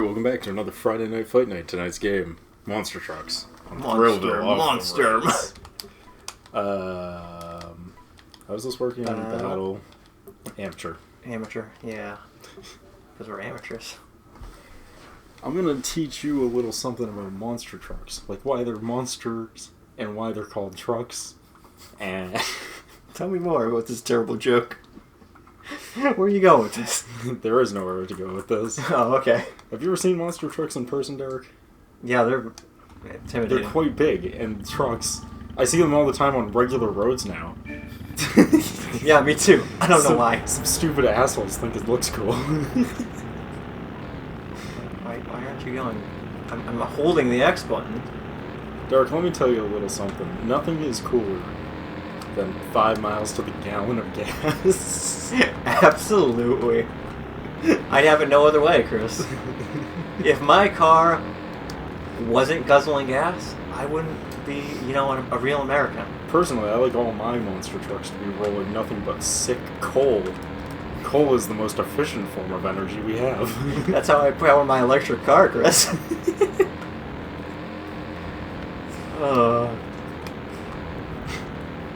Alright, welcome back to another Friday Night Fight Night. Tonight's game, Monster Trucks. Monster. How's this working on battle? Amateur, yeah. Because we're amateurs. I'm gonna teach you a little something about monster trucks. Like why they're monsters and why they're called trucks. And Tell me more about this terrible joke. Where are you going with this? there is nowhere to go with this. Oh, okay. Have you ever seen monster trucks in person, Derek? Yeah, they're intimidating. They're quite big, and trucks, I see them all the time on regular roads now. Yeah, me too. I don't know why. Some stupid assholes think it looks cool. Why aren't you going? I'm holding the X button. Derek, let me tell you a little something. Nothing is cooler than 5 miles to the gallon of gas. Absolutely. I'd have it no other way, Chris. If my car wasn't guzzling gas, I wouldn't be, a real American. Personally, I like all my monster trucks to be rolling nothing but sick coal. Coal is the most efficient form of energy we have. That's how I power my electric car, Chris.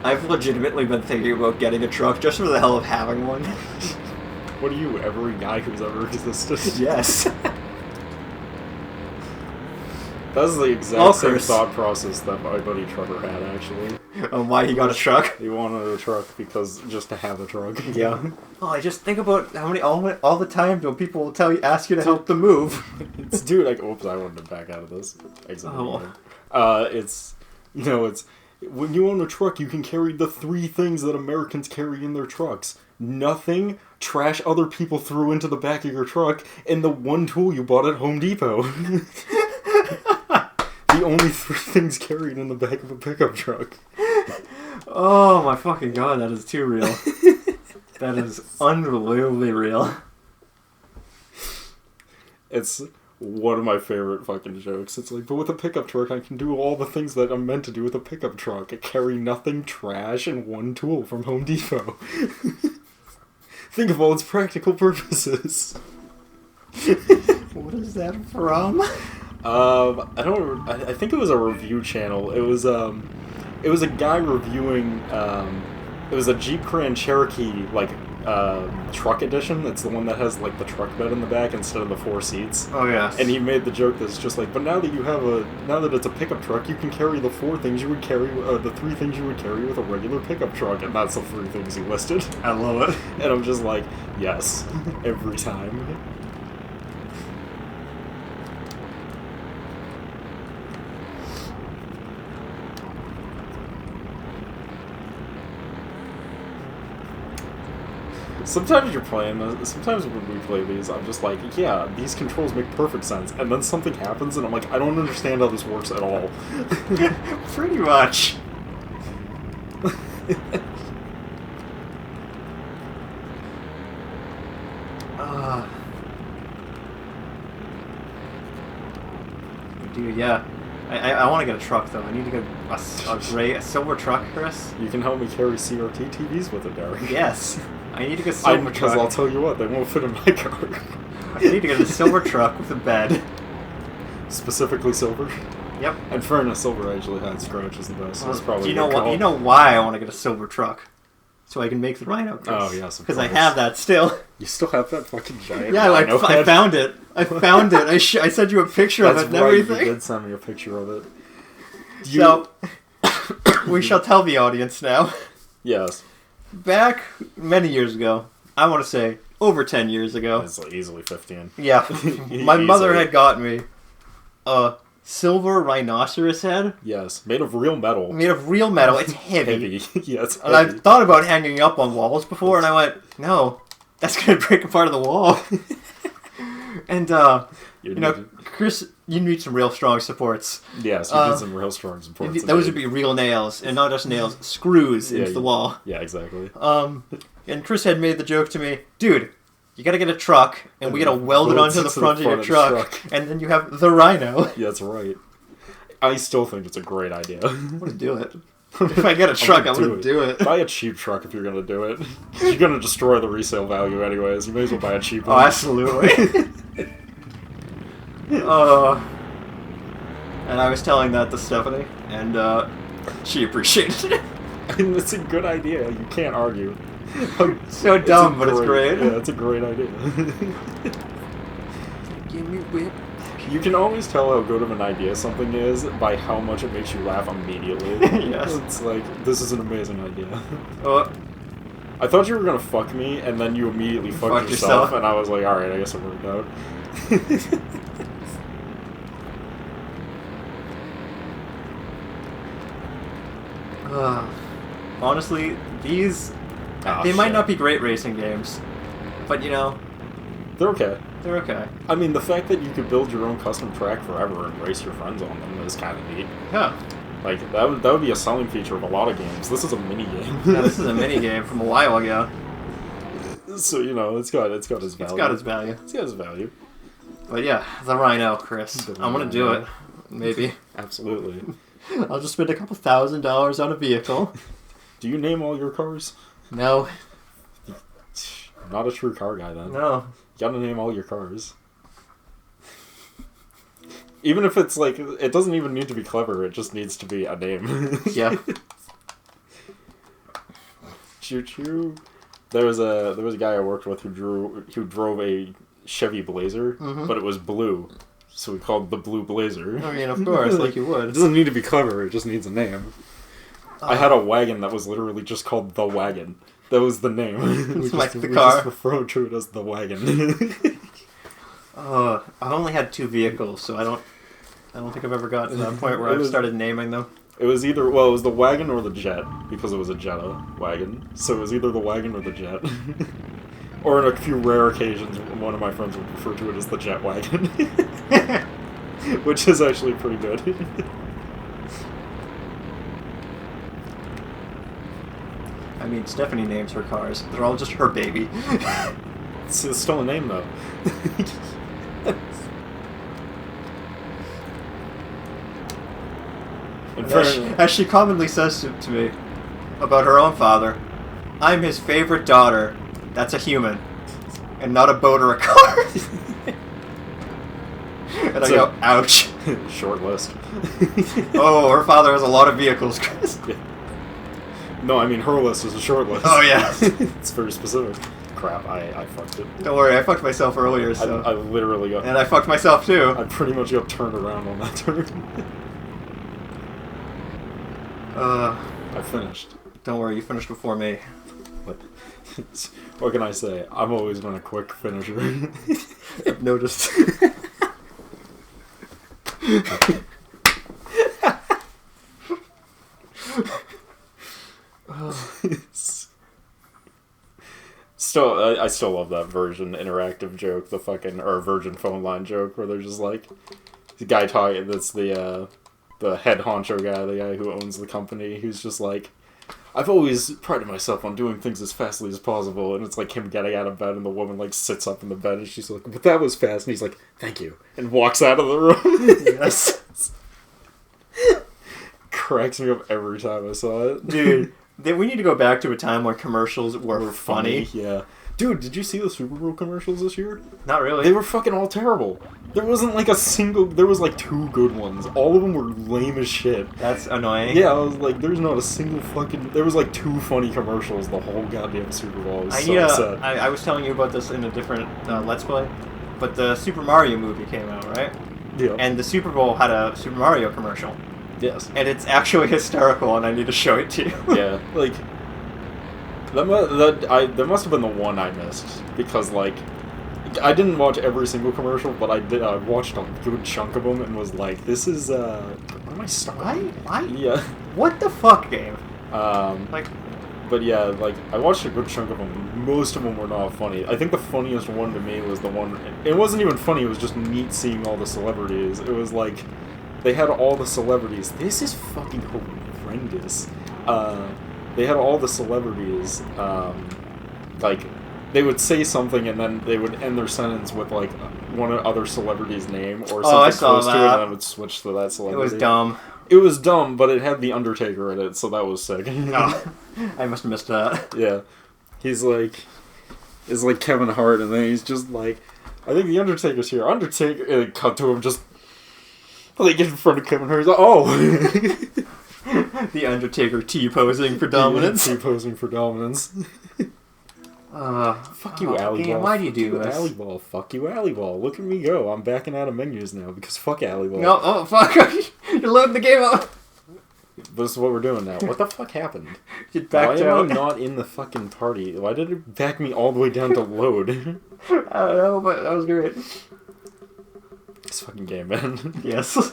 I've legitimately been thinking about getting a truck just for the hell of having one. What are you, every guy who's ever existed? Yes. That's the exact same thought process that my buddy Trevor had, actually. Why he got a truck? He wanted a truck because just to have a truck. Yeah. Oh, I just think about how many all the time when people will ask you to help them move. Dude, oops, I wanted to back out of this. It's when you own a truck, you can carry the 3 things that Americans carry in their trucks. Nothing, trash other people threw into the back of your truck, and the one tool you bought at Home Depot. The only 3 things carried in the back of a pickup truck. Oh my fucking god, that is too real. That is unbelievably real. It's one of my favorite fucking jokes. It's like, but with a pickup truck, I can do all the things that I'm meant to do with a pickup truck. I carry nothing, trash, and 1 tool from Home Depot. Think of all its practical purposes. What is that from? I think it was a review channel. It was a guy reviewing, it was a Jeep Grand Cherokee, truck edition. It's the one that has, the truck bed in the back instead of the 4 seats. Oh, yeah. And he made the joke that's just but now that it's a pickup truck, you can carry the 4 things you would carry, the 3 things you would carry with a regular pickup truck, and that's the 3 things he listed. I love it. And I'm just like, yes, every time. Sometimes you're playing this, sometimes when we play these, I'm just like, yeah, these controls make perfect sense, and then something happens, and I'm like, I don't understand how this works at all. Pretty much. Dude, yeah. I want to get a truck, though. I need to get a silver truck, Chris. You can help me carry CRT TVs with it, Derek. Yes. I need to get a silver truck. Because I'll tell you what, they won't fit in my car. I need to get a silver truck with a bed. Specifically silver? Yep. And fairness, silver actually had scratches the best. So it's probably you know why I want to get a silver truck? So I can make the Rhino. Oh, yes, because I have that still. You still have that fucking giant Rhino I found it. I found it. I sent you a picture of it and everything. You did send me a picture of it. So, we shall tell the audience now. Yes. Back many years ago, I want to say over 10 years ago. It's easily 15. Yeah. My mother had got me a silver rhinoceros head. Yes. Made of real metal. It's heavy. Yeah, it's heavy. And I've thought about hanging up on walls before, and I went, no, that's going to break apart of the wall. And, Chris, you need some real strong supports. Yes, you need some real strong supports. Those would be real nails, and not just nails, screws into the wall. Yeah, exactly. And Chris had made the joke to me, dude, you gotta get a truck, and we gotta weld it onto the front of your truck, and then you have the Rhino. Yeah, that's right. I still think it's a great idea. I'm gonna do it. If I get a truck, I'm gonna do it. Buy a cheap truck if you're gonna do it. You're gonna destroy the resale value anyways. You may as well buy a cheap one. Oh, absolutely. And I was telling that to Stephanie, and she appreciated it. I mean, it's a good idea. You can't argue. So dumb, but it's great. Yeah, it's a great idea. Give me whip. You can always tell how good of an idea something is by how much it makes you laugh immediately. Yes. It's like, this is an amazing idea. Oh. I thought you were gonna fuck me, and then you immediately fucked yourself, and I was like, alright, I guess it worked out. Honestly, these... Oh, they might shit. not be great racing games, but you know... They're okay. They're okay. I mean, the fact that you could build your own custom track forever and race your friends on them is kind of neat. Yeah. Like, that would be a selling feature of a lot of games. This is a mini game. Yeah, this is a mini game from a while ago. So, you know, it's got its value. It's got its value. It's got its value. But yeah, the Rhino, Chris. I'm gonna do it. Maybe. Absolutely. I'll just spend a couple $1,000s on a vehicle. Do you name all your cars? No. Not a true car guy, then. No. You gotta name all your cars. Even if it's like, it doesn't even need to be clever, it just needs to be a name. Yeah. Choo choo. There was a guy I worked with who drove a Chevy Blazer, but it was blue. So we called it the Blue Blazer. I mean, of course, like you would. It doesn't need to be clever, it just needs a name. I had a wagon that was literally just called The Wagon. That was the name. It's like the we car. just referred to it as The Wagon. I've only had 2 vehicles, so I don't think I've ever gotten to that point where I've started naming them. It was it was the wagon or the jet, because it was a Jetta wagon. So it was either the wagon or the jet. Or on a few rare occasions, one of my friends would refer to it as the jet wagon. Which is actually pretty good. I mean, Stephanie names her cars. They're all just her baby. It's still a name, though. As she commonly says to me about her own father, I'm his favorite daughter. That's a human. And not a boat or a car. And I go, ouch. Short list. Oh, her father has a lot of vehicles, Chris. Yeah. No, I mean, her list is a short list. Oh, yeah. It's very specific. Crap, I fucked it. Don't worry, I fucked myself earlier, so... I literally got... And I fucked myself, too. I pretty much got turned around on that turn. I finished. Don't worry, you finished before me. What can I say? I've always been a quick finisher. I've noticed. Still, I still love that Virgin interactive joke, the fucking, or Virgin phone line joke, where they're just like, the guy talking, that's the head honcho guy, the guy who owns the company, who's just like, I've always prided myself on doing things as fastly as possible, and it's like him getting out of bed, and the woman like sits up in the bed, and she's like, but that was fast, and he's like, thank you, and walks out of the room. Yes. Cracks me up every time I saw it. Dude, we need to go back to a time when commercials were funny. Yeah. Dude, did you see the Super Bowl commercials this year? Not really. They were fucking all terrible. There wasn't like a single... There was like 2 good ones. All of them were lame as shit. That's annoying. Yeah, I was like, there's not a single fucking... There was like 2 funny commercials the whole goddamn Super Bowl. I was so upset. I was telling you about this in a different Let's Play, but the Super Mario movie came out, right? Yeah. And the Super Bowl had a Super Mario commercial. Yes. And it's actually hysterical, and I need to show it to you. Yeah, like... That must have been the one I missed, because, like, I didn't watch every single commercial, but I watched a good chunk of them and was like, this is, what am I starting? Why? Yeah. What the fuck, game? But yeah, like, I watched a good chunk of them. Most of them were not funny. I think the funniest one to me was the one, it wasn't even funny, it was just neat seeing all the celebrities. It was like, they had all the celebrities. This is fucking horrendous. They had all the celebrities, like, they would say something and then they would end their sentence with, like, one other celebrity's name or something close to it, and then would switch to that celebrity. It was dumb. It was dumb, but it had The Undertaker in it, so that was sick. Oh, I must have missed that. Yeah. He's like Kevin Hart, and then he's just like, I think the Undertaker's here. Undertaker, cut to him just... They get in front of Kevin Hart. He's like, oh! The Undertaker T-posing for dominance. T-posing for dominance. Fuck you, Alley Ball. Why do you do this? Alley Ball. Fuck you, Alley Ball. Look at me go. I'm backing out of menus now because fuck Alley Ball. No, oh, fuck. You're loading the game up. This is what we're doing now. What the fuck happened? You backed Why out. am I not in the fucking party? Why did it back me all the way down to load? I don't know, but that was great. This fucking game, man. Yes.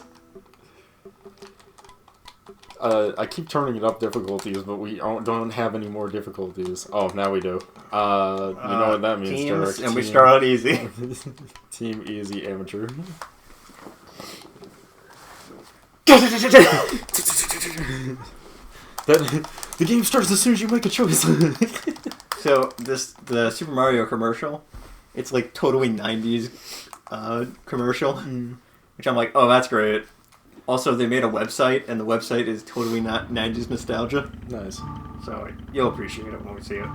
I keep turning it up difficulties, but we don't have any more difficulties. Oh, now we do. You know what that means, teams, Derek. and we start out easy. Team Easy Amateur. The game starts as soon as you make a choice. So the Super Mario commercial, it's like totally 90s commercial, which I'm like, oh, that's great. Also, they made a website, and the website is totally not 90s nostalgia. Nice. So you'll appreciate it when we see it.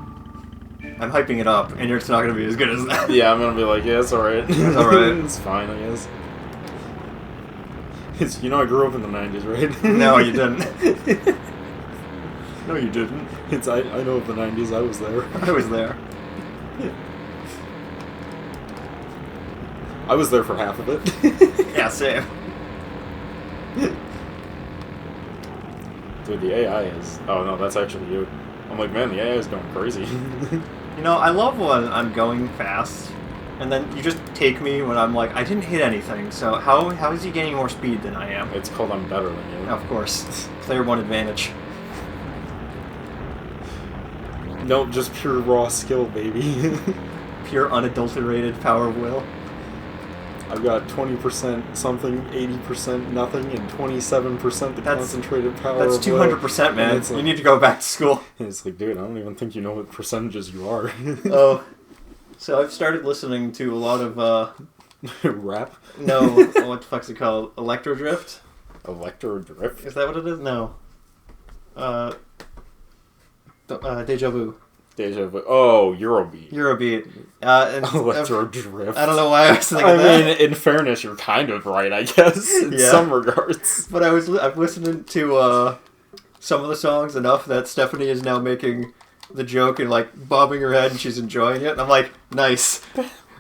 I'm hyping it up, and it's not going to be as good as that. Yeah, I'm gonna be like, yeah, it's alright. It's alright. It's fine, I guess. It's, you know, I grew up in the 90s, right? No, you didn't. No, you didn't. It's I know of the 90s, I was there. I was there. I was there for half of it. Yeah, same. Dude, the AI is... Oh, no, that's actually you. I'm like, man, the AI is going crazy. You know, I love when I'm going fast, and then you just take me when I'm like, I didn't hit anything, so how is he gaining more speed than I am? It's called I'm better than you. Of course. Player one advantage. No, just pure raw skill, baby. Pure unadulterated power of will. I've got 20% something, 80% nothing, and 27% the concentrated power That's of will. 200%, man. Like, you need to go back to school. It's like, dude, I don't even think you know what percentages you are. Oh. So I've started listening to a lot of, Rap? No, what the fuck's it called? Electro Drift? Electro Drift? Is that what it is? No. Deja Vu. Deja Vu. Oh, Eurobeat. Eurobeat. Electro Drift. I don't know why I was thinking I that. mean, in fairness, you're kind of right, I guess, in some regards. But I've listened to some of the songs enough that Stephanie is now making the joke and like bobbing her head and she's enjoying it. And I'm like, nice.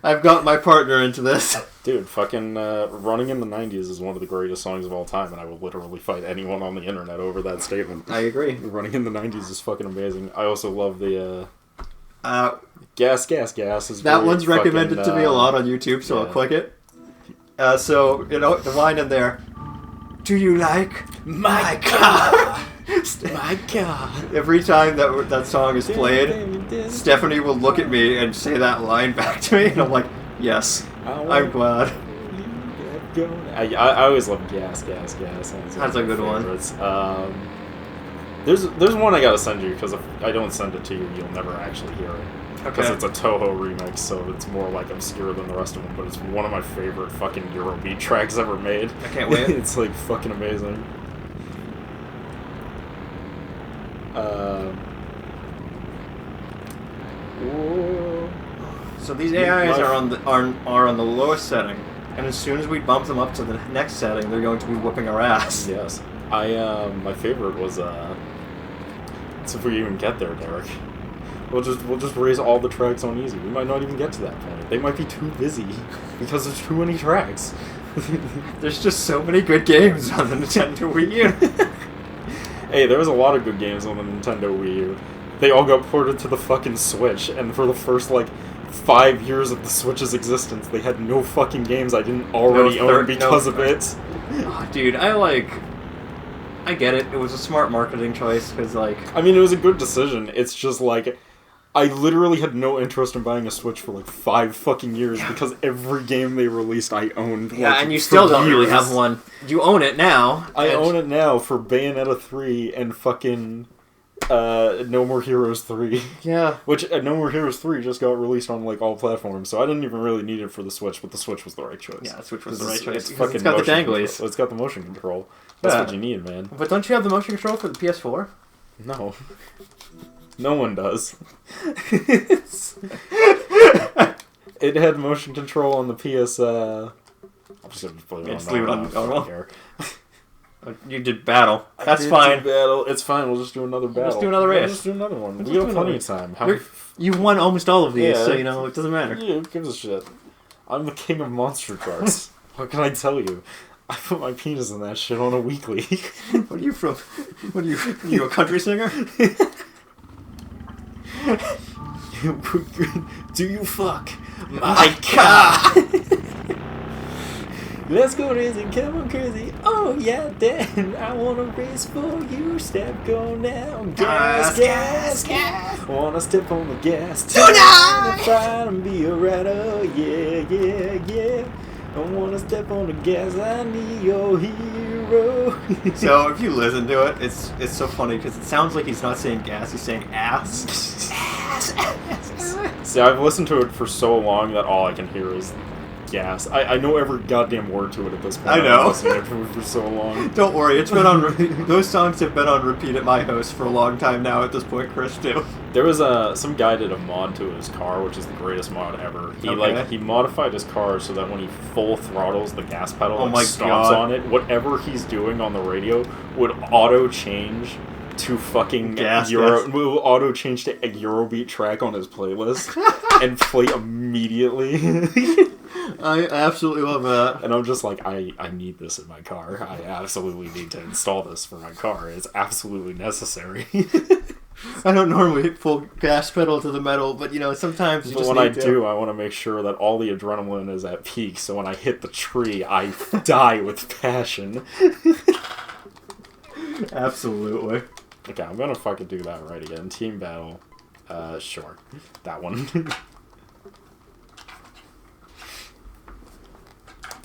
I've got my partner into this. Dude, fucking Running in the 90s is one of the greatest songs of all time, and I will literally fight anyone on the internet over that statement. I agree. Running in the 90s is fucking amazing. I also love the Gas is that very one's recommended fucking, to me a lot on YouTube, so yeah. I'll click it. So, you know, the line in there, do you like my car? My God. Every time that song is played, Stephanie will look at me and say that line back to me, and I'm like, yes, I'm glad. I always love Gas. That's a good one. There's one I gotta send you, because if I don't send it to you, you'll never actually hear it. Because Okay. it's a Toho remix, so it's more like obscure than the rest of them, but it's one of my favorite fucking Eurobeat tracks ever made. I can't wait. It's like fucking amazing. So these AIs are on the lowest setting, and as soon as we bump them up to the next setting, they're going to be whooping our ass. Yes. My favorite was so if we even get there, Derek. We'll just raise all the tracks on easy. We might not even get to that point. They might be too busy because there's too many tracks. There's just so many good games on the Nintendo Wii U. Hey, there was a lot of good games on the Nintendo Wii U. They all got ported to the fucking Switch, and for the first, 5 years of the Switch's existence, they had no fucking games I didn't already own because of it. Oh, dude, I get it. It was a smart marketing choice, because, I mean, it was a good decision. It's just, I literally had no interest in buying a Switch for 5 fucking years because every game they released I owned. Yeah, and you still don't really have one. You own it now. I own it now for Bayonetta 3 and fucking No More Heroes 3. Yeah. Which, No More Heroes 3 just got released on, all platforms, so I didn't even really need it for the Switch, but the Switch was the right choice. Yeah, the Switch was the right choice. It's It's got the danglies. It's got the motion control. That's Yeah. what you need, man. But don't you have the motion control for the PS4? No. No one does. It had motion control on the PS. I'm just gonna play it Just leave it on normal. Here. You did battle. I That's did fine. do battle. It's fine. We'll just do another battle. Just do another race. We'll just do another one. We'll We just have do plenty another of time. You won almost all of these, Yeah. so it doesn't matter. Yeah, who gives a shit? I'm the king of monster trucks. What can I tell you? I put my penis in that shit on a weekly. What are you from? What are you a country singer? Do you fuck my car? Let's go crazy, come on crazy. Oh yeah, Dan, I wanna race for you. Step go now, gas. Wanna step on the gas tonight. Try and be a rider, yeah. I wanna step on the gas. I need your hero. So if you listen to it, it's so funny because it sounds like he's not saying gas, he's saying ass. See, I've listened to it for so long that all I can hear is gas. I know every goddamn word to it at this point. I know. I've listened to it for so long. Don't worry, it's been on repeat. Those songs have been on repeat at my house for a long time now at this point, Chris, too. There was some guy did a mod to his car, which is the greatest mod ever. He modified his car so that when he full throttles the gas pedal and stomps on it, whatever he's doing on the radio would auto change to fucking will auto change to a Eurobeat track on his playlist and play immediately. I absolutely love that. And I'm just like, I need this in my car. I absolutely need to install this for my car. It's absolutely necessary. I don't normally hit full gas pedal to the metal, but sometimes you just when I need to. do, I want to make sure that all the adrenaline is at peak, so when I hit the tree, I die with passion. Absolutely. Okay, I'm gonna fucking do that right again. Team battle. Sure. That one.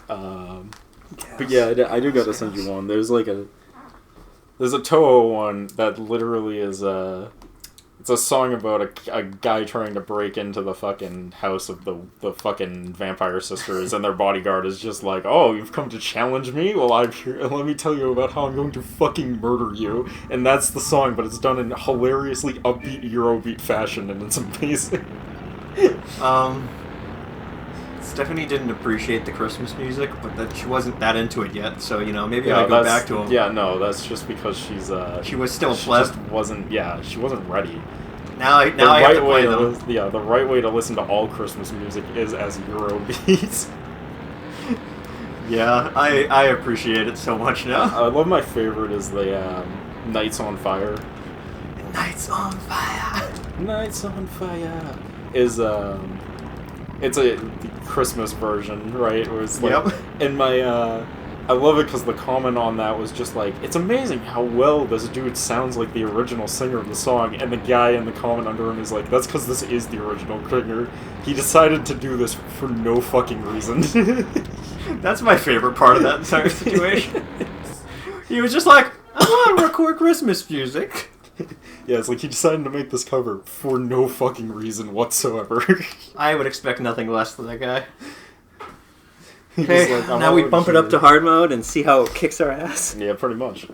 But yeah, I do gotta send you one. There's a Toho one that literally is it's a song about a guy trying to break into the fucking house of the fucking vampire sisters, and their bodyguard is just like, oh, you've come to challenge me? Well, I'm here. Let me tell you about how I'm going to fucking murder you. And that's the song, but it's done in hilariously upbeat Eurobeat fashion, and it's amazing. Stephanie didn't appreciate the Christmas music, but that she wasn't that into it yet. So maybe I go back to him. Yeah, no, that's just because she was still pleb. She wasn't ready. Now I have to play them. The right way to listen to all Christmas music is as Eurobeat. Yeah, I appreciate it so much now. I love my favorite is the Nights on Fire. Nights on Fire. Nights on Fire is it's a Christmas version, right? Where it's like, yep. And I love it because the comment on that was just like, it's amazing how well this dude sounds like the original singer of the song, and the guy in the comment under him is like, that's because this is the original singer. He decided to do this for no fucking reason. That's my favorite part of that entire situation. He was just like, I want to record Christmas music. Yeah, it's like he decided to make this cover for no fucking reason whatsoever. I would expect nothing less from that guy. Okay, now we bump it up to hard mode and see how it kicks our ass. Yeah, pretty much.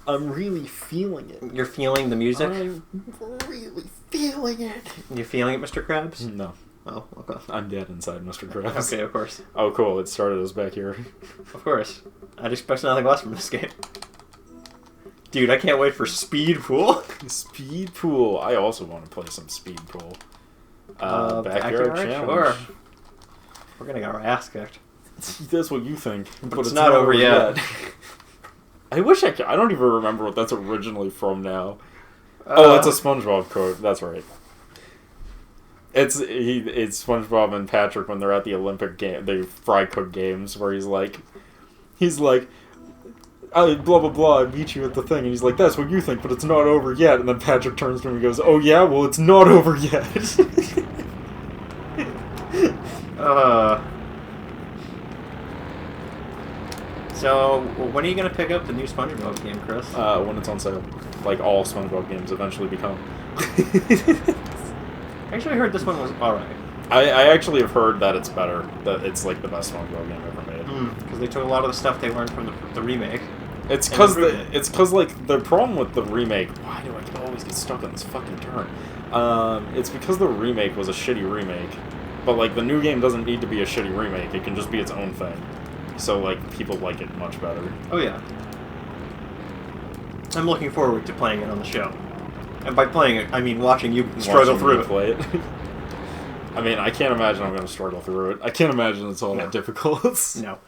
I'm really feeling it. You're feeling the music? I'm really feeling it. You feeling it, Mr. Krabs? No. Oh, okay. I'm dead inside Mr. Krabs. Okay, of course. Oh, cool. It started us back here. Of course. I'd expect nothing less from this game. Dude, I can't wait for Speed Pool. Speed Pool. I also want to play some Speed Pool. Backyard Challenge. Sure. We're gonna get our ass kicked. That's what you think. But it's not over yet. I wish I could. I don't even remember what that's originally from now. Oh, it's a SpongeBob quote. That's right. It's SpongeBob and Patrick when they're at the Olympic game, the fry cook games, where he's like, blah blah blah, I meet you at the thing, and he's like, that's what you think, but it's not over yet. And then Patrick turns to him and goes, oh yeah, well it's not over yet. So, when are you gonna pick up the new SpongeBob game, Chris? When it's on sale. Like all SpongeBob games eventually become. I actually heard this one was alright. I actually have heard that it's better. That it's like the best SpongeBob game ever made. Because they took a lot of the stuff they learned from the remake. It's because like the problem with the remake. Why do I always get stuck on this fucking turn? It's because the remake was a shitty remake, But, like, the new game doesn't need to be a shitty remake. It can just be its own thing. So, like, people like it much better. Oh, yeah. I'm looking forward to playing it on the show. And by playing it, I mean watching you struggle through it. Play it. I mean, I can't imagine I'm going to struggle through it. I can't imagine it's all that difficult. No.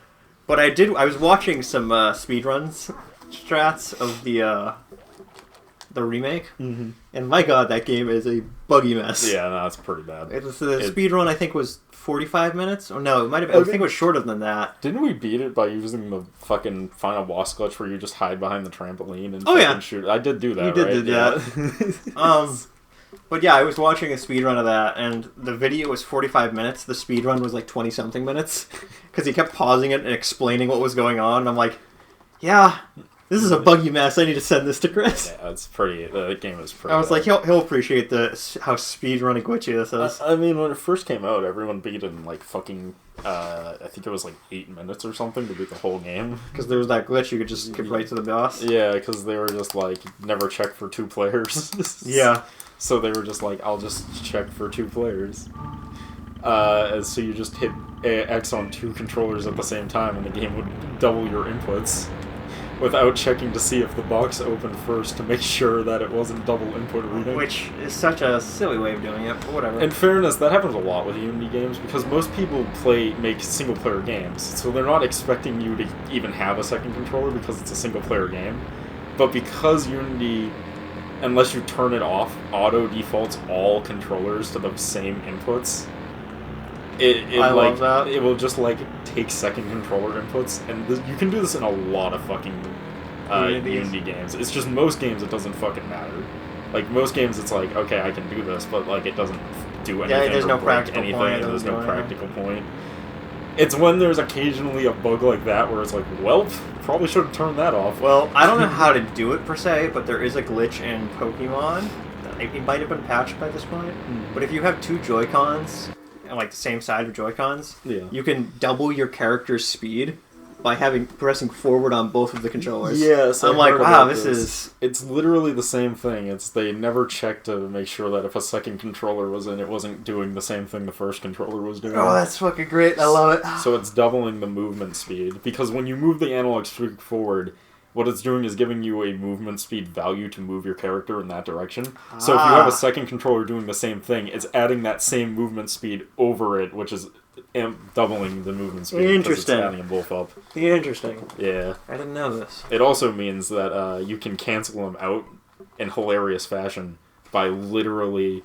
But I was watching some speedruns strats of the remake, and my god, that game is a buggy mess. Yeah, no, it's pretty bad. The speedrun, I think, was 45 minutes? Or no, it might have been, I think it was shorter than that. Didn't we beat it by using the fucking final boss glitch where you just hide behind the trampoline and shoot? I did do that, You did that. But yeah, I was watching a speedrun of that, and the video was 45 minutes. The speedrun was like 20-something minutes. Because he kept pausing it and explaining what was going on, and I'm like, yeah, this is a buggy mess. I need to send this to Chris. Yeah, it's pretty. The game is pretty. I was like, he'll appreciate how speedrunning glitchy this is. I mean, when it first came out, everyone beat it in like fucking. I think it was like 8 minutes or something to beat the whole game. Because there was that glitch, you could just skip right to the boss. Yeah, because they were just like never check for 2 players. Yeah. So they were just like, I'll just check for 2 players. So you just hit X on 2 controllers at the same time, and the game would double your inputs without checking to see if the box opened first to make sure that it wasn't double input reading. Which is such a silly way of doing it, but whatever. In fairness, that happens a lot with Unity games because most people make single-player games, so they're not expecting you to even have a second controller because it's a single-player game. But because Unity, unless you turn it off, auto-defaults all controllers to the same inputs. I love that. It will just like take second controller inputs, and you can do this in a lot of fucking Unity games. It's just most games it doesn't fucking matter. Like most games, it's like okay, I can do this, but like it doesn't do anything. Yeah, there's no break practical anything, point. and there's no practical point. It's when there's occasionally a bug like that where it's like, well, probably should have turned that off. Well, I don't know how to do it per se, but there is a glitch in Pokemon. It might have been patched by this point. But if you have 2 Joy-Cons, like the same side of Joy-Cons, you can double your character's speed by pressing forward on both of the controllers. Yes, I'm like, wow, this is... It's literally the same thing. They never checked to make sure that if a second controller was in, it wasn't doing the same thing the first controller was doing. Oh, that's fucking great. I love it. So it's doubling the movement speed. Because when you move the analog stick forward, what it's doing is giving you a movement speed value to move your character in that direction. So if you have a second controller doing the same thing, it's adding that same movement speed over it, which is doubling the movement speed. Interesting. It's adding them both up. Interesting. Yeah. I didn't know this. It also means that you can cancel them out in hilarious fashion by literally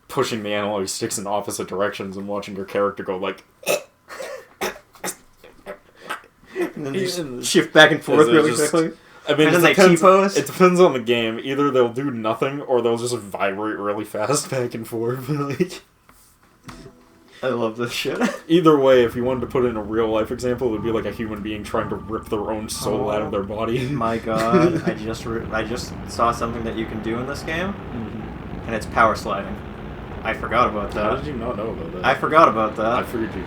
pushing the analog sticks in opposite directions and watching your character go like... And then just shift back and forth really quickly. I mean, it depends on the game. Either they'll do nothing, or they'll just vibrate really fast back and forth. Like, I love this shit. Either way, if you wanted to put in a real-life example, it would be like a human being trying to rip their own soul out of their body. My god, I just saw something that you can do in this game, and it's power sliding. I forgot about that. How did you not know about that? I forgot about that. I figured you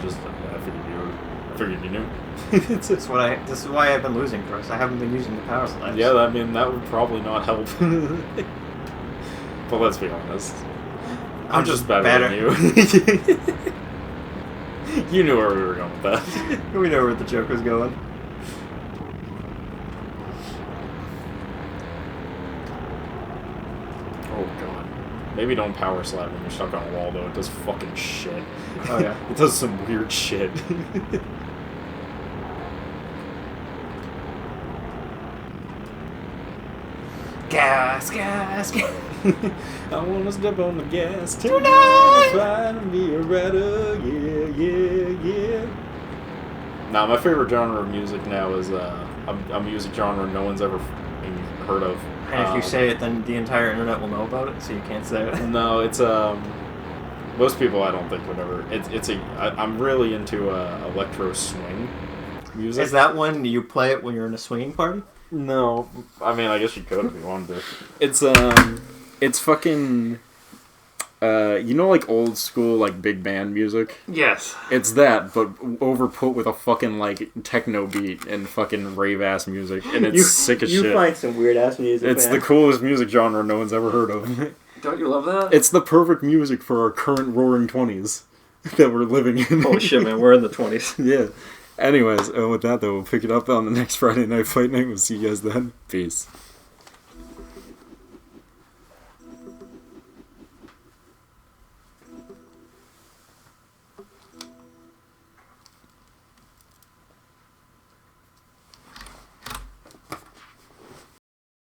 knew. This is why I've been losing, Chris. I haven't been using the power slides. Yeah, I mean, that would probably not help. But let's be honest. I'm just better than you. You knew where we were going with that. We know where the joke was going. Oh, God. Maybe don't power slide when you're stuck on a wall, though. It does fucking shit. Oh, yeah. It does some weird shit. Gas. I wanna step on the gas tonight. Find me a rider, yeah. Now, my favorite genre of music now is a music genre no one's ever heard of. And if you say it, then the entire internet will know about it, so you can't say it. No, it's most people I don't think would ever. I'm really into electro swing music. Is that when you play it when you're in a swinging party? No, I mean I guess you could if you wanted to. It's fucking. You know, like old school, like big band music. Yes. It's that, but overput with a fucking like techno beat and fucking rave ass music, and it's sick as shit. You find some weird ass music. It's the coolest music genre no one's ever heard of. Don't you love that? It's the perfect music for our current roaring 20s. that we're living in. Holy shit, man, we're in the 20s. Yeah. Anyways, with that though, we'll pick it up on the next Friday Night Fight Night. We'll see you guys then. Peace.